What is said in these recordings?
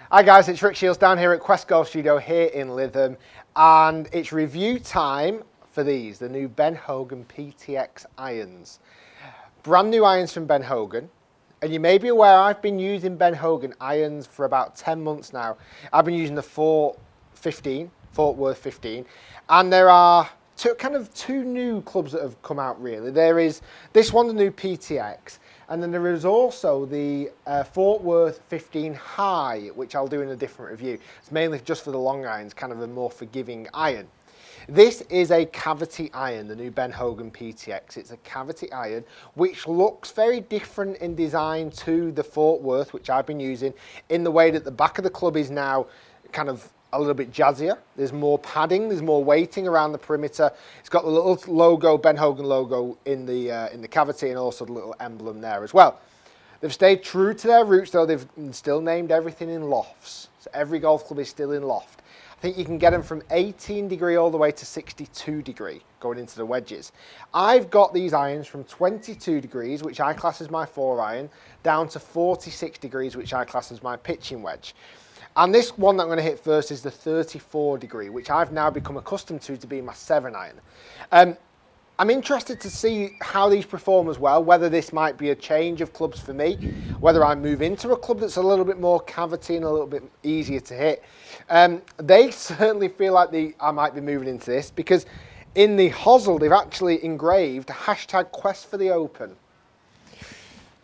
Hi guys, it's Rick Shiels down here at Quest Golf Studio here in Lytham, and it's review time for these, the new Ben Hogan PTX Irons. Brand new irons from Ben Hogan, and you may be aware I've been using Ben Hogan irons for about 10 months now. I've been using the Fort Worth 15, and there are two new clubs that have come out really. There is this one, the new PTX, and then there is also the Fort Worth 15 High, which I'll do in a different review. It's mainly just for the long irons, kind of a more forgiving iron. This is a cavity iron, the new Ben Hogan PTX. It's a cavity iron, which looks very different in design to the Fort Worth, which I've been using, in the way that the back of the club is now kind of a little bit jazzier. There's more padding, there's more weighting around the perimeter. It's got the little logo, Ben Hogan logo in the cavity, and also the little emblem there as well. They've stayed true to their roots though. They've still named everything in lofts. So every golf club is still in loft. I think you can get them from 18 degree all the way to 62 degree going into the wedges. I've got these irons from 22 degrees, which I class as my 4 iron, down to 46 degrees, which I class as my pitching wedge. And this one that I'm going to hit first is the 34 degree, which I've now become accustomed to be my 7 iron. I'm interested to see how these perform as well, whether this might be a change of clubs for me, whether I move into a club that's a little bit more cavity and a little bit easier to hit. They certainly feel like I might be moving into this, because in the hosel they've actually engraved #Quest for the Open.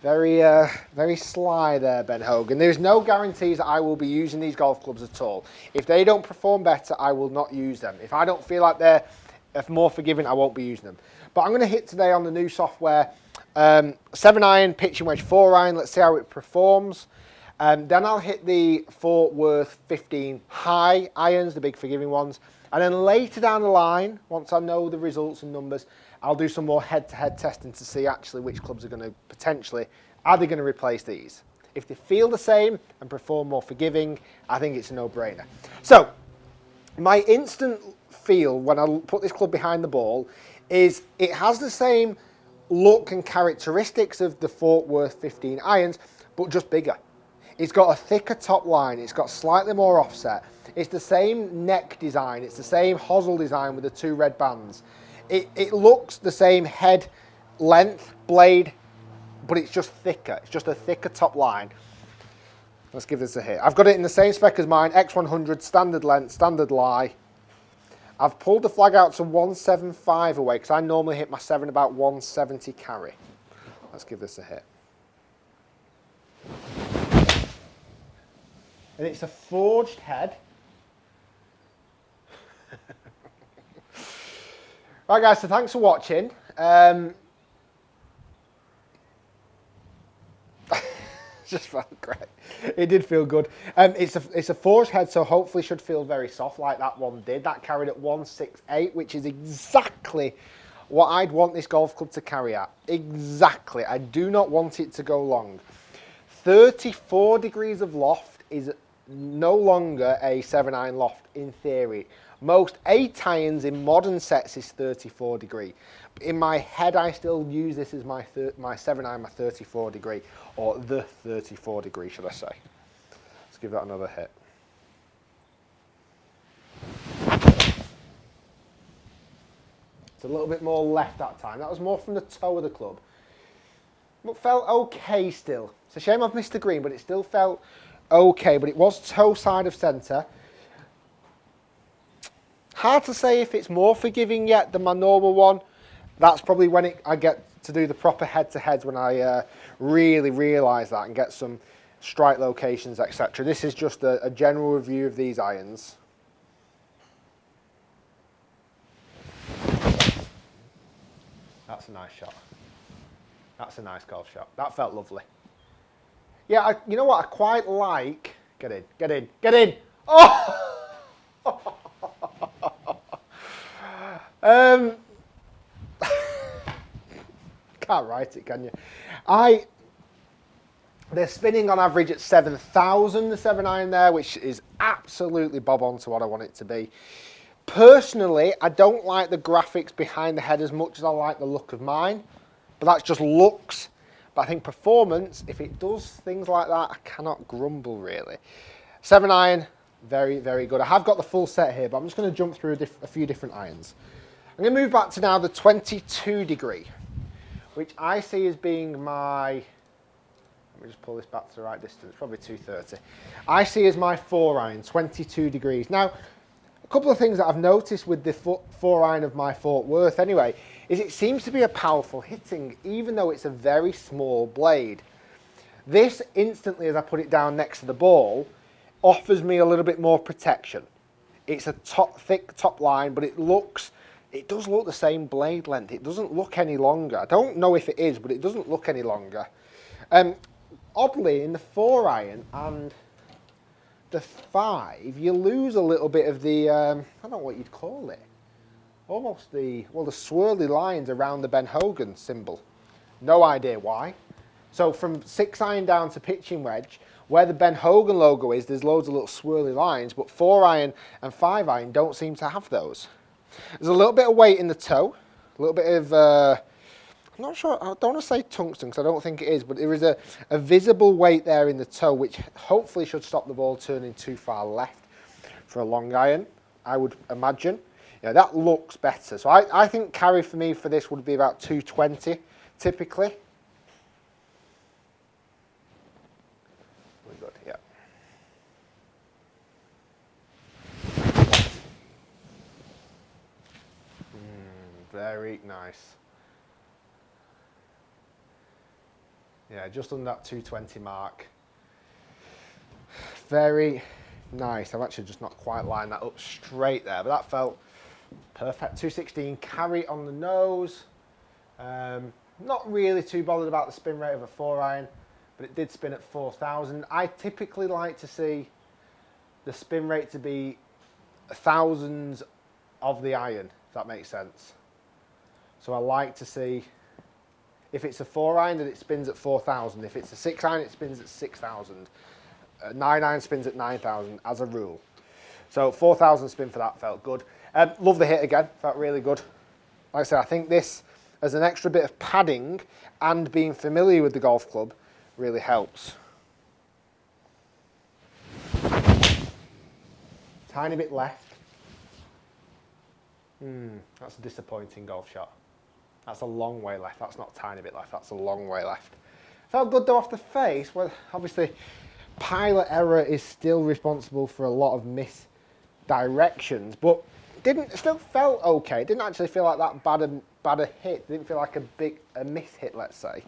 Very sly there, Ben Hogan. There's no guarantees that I will be using these golf clubs at all. If they don't perform better, I will not use them. If I don't feel like they're more forgiving, I won't be using them. But I'm going to hit today on the new software, 7 iron, pitching wedge 4 iron. Let's see how it performs. Then I'll hit the Fort Worth 15 high irons, the big forgiving ones. And then later down the line, once I know the results and numbers, I'll do some more head-to-head testing to see actually which clubs are going to potentially, are they going to replace these? If they feel the same and perform more forgiving, I think it's a no-brainer. So, my instant feel when I put this club behind the ball is it has the same look and characteristics of the Fort Worth 15 irons, but just bigger. It's got a thicker top line, it's got slightly more offset, it's the same neck design, it's the same hosel design with the 2 red bands. It looks the same head length, blade, but it's just thicker. It's just a thicker top line. Let's give this a hit. I've got it in the same spec as mine, X100, standard length, standard lie. I've pulled the flag out to 175 away, because I normally hit my 7 about 170 carry. Let's give this a hit. And it's a forged head. Right guys, so thanks for watching. Just felt great. It did feel good. It's a forged head, so hopefully should feel very soft like that one did. That carried at 168, which is exactly what I'd want this golf club to carry at. Exactly. I do not want it to go long. 34 degrees of loft is no longer a 7 iron loft in theory. Most 8 irons in modern sets is 34 degree. In my head, I still use this as my 7 iron, my 34 degree, or the 34 degree, should I say. Let's give that another hit. It's a little bit more left that time. That was more from the toe of the club. But felt okay still. It's a shame I've missed the green, but it still felt okay. But it was toe side of centre. Hard to say if it's more forgiving yet than my normal one. That's probably when I get to do the proper head-to-heads, when I really realise that and get some strike locations, etc. This is just a general review of these irons. That's a nice shot. That's a nice golf shot. That felt lovely. Yeah, you know what I quite like? Get in, get in, get in! Oh! Can't write it, can you? They're spinning on average at 7,000, the 7 iron there, which is absolutely bob on to what I want it to be. Personally, I don't like the graphics behind the head as much as I like the look of mine, but that's just looks. But I think performance, if it does things like that, I cannot grumble really. 7 iron, very, very good. I have got the full set here, but I'm just going to jump through a few different irons. I'm going to move back to now the 22 degree, which I see as being my, let me just pull this back to the right distance, probably 230. I see as my 4 iron, 22 degrees. Now, a couple of things that I've noticed with the 4 iron of my Fort Worth anyway, is it seems to be a powerful hitting, even though it's a very small blade. This instantly, as I put it down next to the ball, offers me a little bit more protection. It's a thick top line, but it does look the same blade length. It doesn't look any longer. I don't know if it is, but it doesn't look any longer. Oddly, in the 4 iron and the 5, you lose a little bit of the, I don't know what you'd call it. Almost the swirly lines around the Ben Hogan symbol. No idea why. So from 6 iron down to pitching wedge, where the Ben Hogan logo is, there's loads of little swirly lines, but 4 iron and 5 iron don't seem to have those. There's a little bit of weight in the toe, a little bit of, I'm not sure, I don't want to say tungsten because I don't think it is, but there is a visible weight there in the toe, which hopefully should stop the ball turning too far left for a long iron, I would imagine. Yeah, that looks better. So I think carry for me for this would be about 220, typically. Very good, yeah. Very nice. Yeah, just under that 220 mark. Very nice. I've actually just not quite lined that up straight there, but that felt perfect. 216 carry on the nose. Not really too bothered about the spin rate of a 4 iron, but it did spin at 4,000. I typically like to see the spin rate to be thousands of the iron, if that makes sense. So I like to see, if it's a 4 iron, that it spins at 4,000. If it's a 6 iron, it spins at 6,000. 9 iron spins at 9,000 as a rule. So 4,000 spin for that felt good. Love the hit again, felt really good. Like I said, I think this, as an extra bit of padding and being familiar with the golf club, really helps. Tiny bit left. That's a disappointing golf shot. That's a long way left. That's not a tiny bit left, that's a long way left. Felt good though off the face. Well, obviously, pilot error is still responsible for a lot of misdirections, but it still felt okay. It didn't actually feel like that bad a hit. It didn't feel like a miss hit, let's say.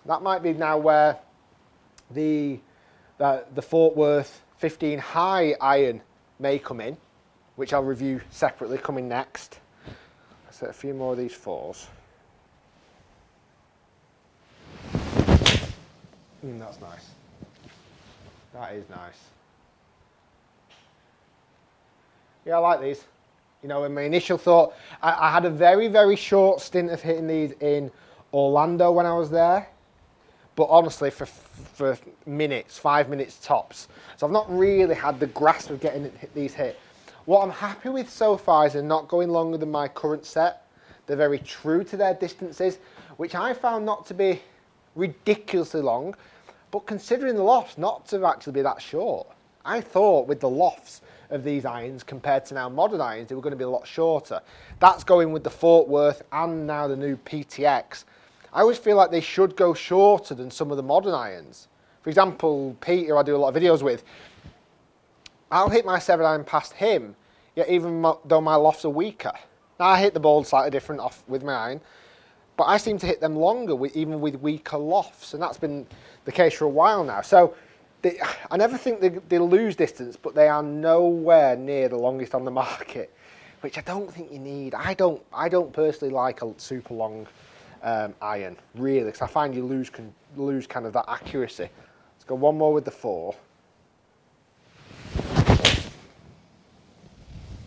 That might be now where the Fort Worth 15 high iron may come in, which I'll review separately coming next. Let's hit a few more of these 4s. That's nice. That is nice. Yeah, I like these. You know, in my initial thought, I had a very, very short stint of hitting these in Orlando when I was there. But honestly, for minutes, 5 minutes tops. So I've not really had the grasp of getting these hit. What I'm happy with so far is they're not going longer than my current set. They're very true to their distances, which I found not to be ridiculously long, but considering the lofts, not to actually be that short. I thought with the lofts of these irons compared to now modern irons, they were going to be a lot shorter. That's going with the Fort Worth and now the new PTX. I always feel like they should go shorter than some of the modern irons. For example, Pete, who I do a lot of videos with, I'll hit my 7 iron past him, yet even though my lofts are weaker. Now I hit the ball slightly different off with my iron, but I seem to hit them longer even with weaker lofts, and that's been the case for a while now. So I never think they lose distance, but they are nowhere near the longest on the market, which I don't think you need. I don't personally like a super long iron, really, because I find you lose kind of that accuracy. Let's go one more with the 4.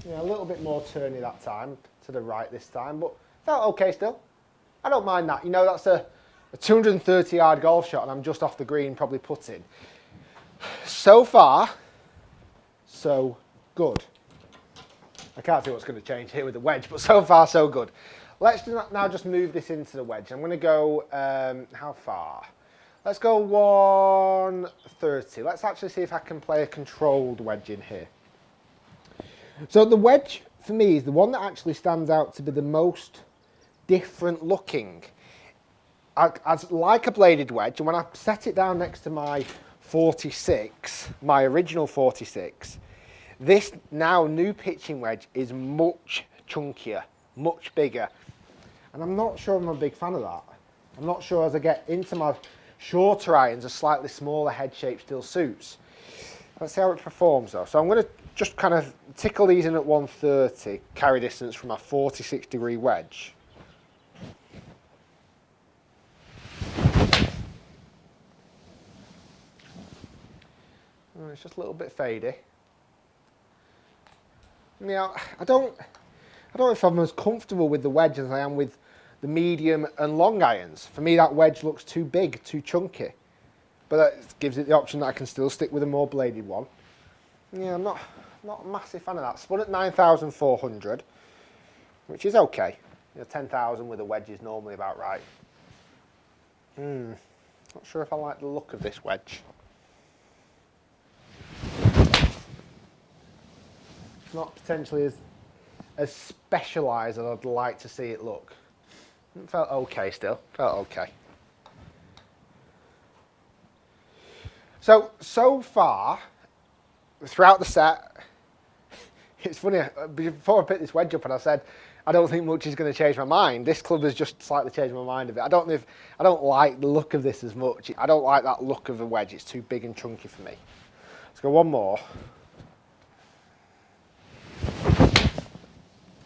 Yeah, a little bit more turny that time, to the right this time, but felt okay still. I don't mind that. You know, that's a 230 yard golf shot and I'm just off the green, probably putting. So far, so good. I can't see what's going to change here with the wedge, but so far, so good. Let's now just move this into the wedge. I'm going to go, how far? Let's go 130. Let's actually see if I can play a controlled wedge in here. So the wedge, for me, is the one that actually stands out to be the most different looking. As like a bladed wedge, and when I set it down next to my 46, my original 46, this now new pitching wedge is much chunkier, much bigger. And I'm not sure I'm a big fan of that. I'm not sure as I get into my shorter irons, a slightly smaller head shape still suits. Let's see how it performs though. So I'm going to just kind of tickle these in at 130, carry distance from a 46-degree wedge. It's just a little bit fadey. Yeah, I don't know if I'm as comfortable with the wedge as I am with the medium and long irons. For me, that wedge looks too big, too chunky. But that gives it the option that I can still stick with a more bladed one. Yeah, I'm not a massive fan of that. Spun at 9,400, which is okay. You know, 10,000 with a wedge is normally about right. Not sure if I like the look of this wedge. It's not potentially as specialised as I'd like to see it look. It felt okay still, felt okay. So far, throughout the set, it's funny, before I picked this wedge up and I said, I don't think much is going to change my mind. This club has just slightly changed my mind a bit. I don't like the look of this as much. I don't like that look of a wedge. It's too big and chunky for me. Let's go one more.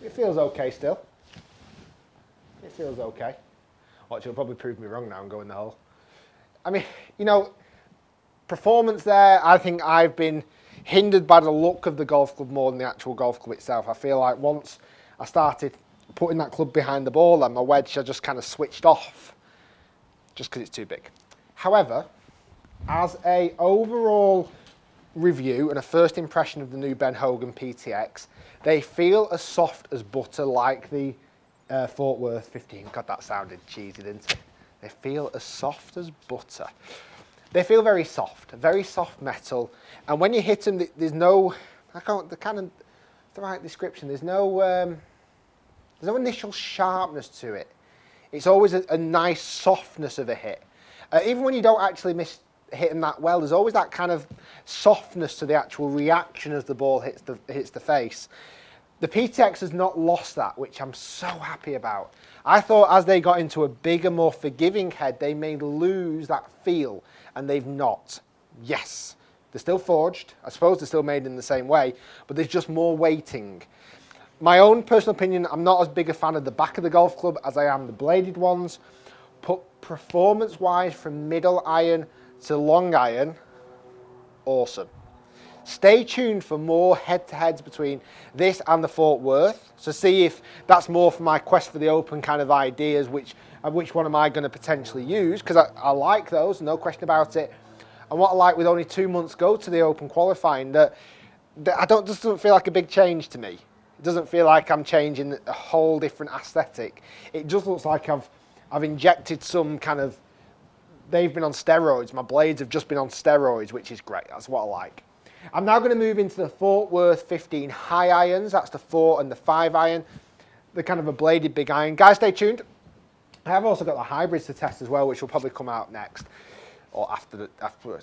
It feels okay still. It feels okay. Watch, it'll probably prove me wrong now and go in the hole. I mean, you know, performance there, I think I've been hindered by the look of the golf club more than the actual golf club itself. I feel like once I started putting that club behind the ball and my wedge, I just kind of switched off just because it's too big. However, as a overall review and a first impression of the new Ben Hogan PTX, they feel as soft as butter, like the Fort Worth 15. God, that sounded cheesy, didn't it? They feel as soft as butter. They feel very soft metal, and when you hit them, there's no, the right description, there's no initial sharpness to it. It's always a nice softness of a hit. Even when you don't actually miss hitting that well, there's always that kind of softness to the actual reaction as the ball hits the face. The PTX has not lost that, which I'm so happy about. I thought as they got into a bigger, more forgiving head, they may lose that feel, and they've not. Yes, they're still forged. I suppose they're still made in the same way, but there's just more weighting. My own personal opinion, I'm not as big a fan of the back of the golf club as I am the bladed ones, but performance-wise, from middle iron to long iron, awesome. Stay tuned for more head-to-heads between this and the Fort Worth. So see if that's more for my quest for the open kind of ideas, which one am I going to potentially use, because I like those, no question about it. And what I like with only 2 months go to the open qualifying, that just doesn't feel like a big change to me. It doesn't feel like I'm changing a whole different aesthetic. It just looks like I've injected some kind of, they've been on steroids. My blades have just been on steroids, which is great. That's what I like. I'm now going to move into the Fort Worth 15 high irons. That's the 4 and the 5 iron. They're kind of a bladed big iron. Guys, stay tuned. I have also got the hybrids to test as well, which will probably come out next or after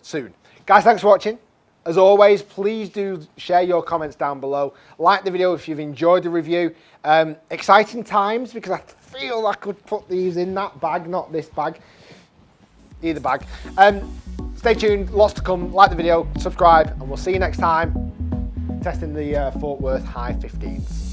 soon. Guys, thanks for watching. As always, please do share your comments down below. Like the video if you've enjoyed the review. Exciting times, because I feel I could put these in that bag, not this bag. Either bag. Stay tuned, lots to come. Like the video, subscribe, and we'll see you next time testing the Fort Worth High 15s.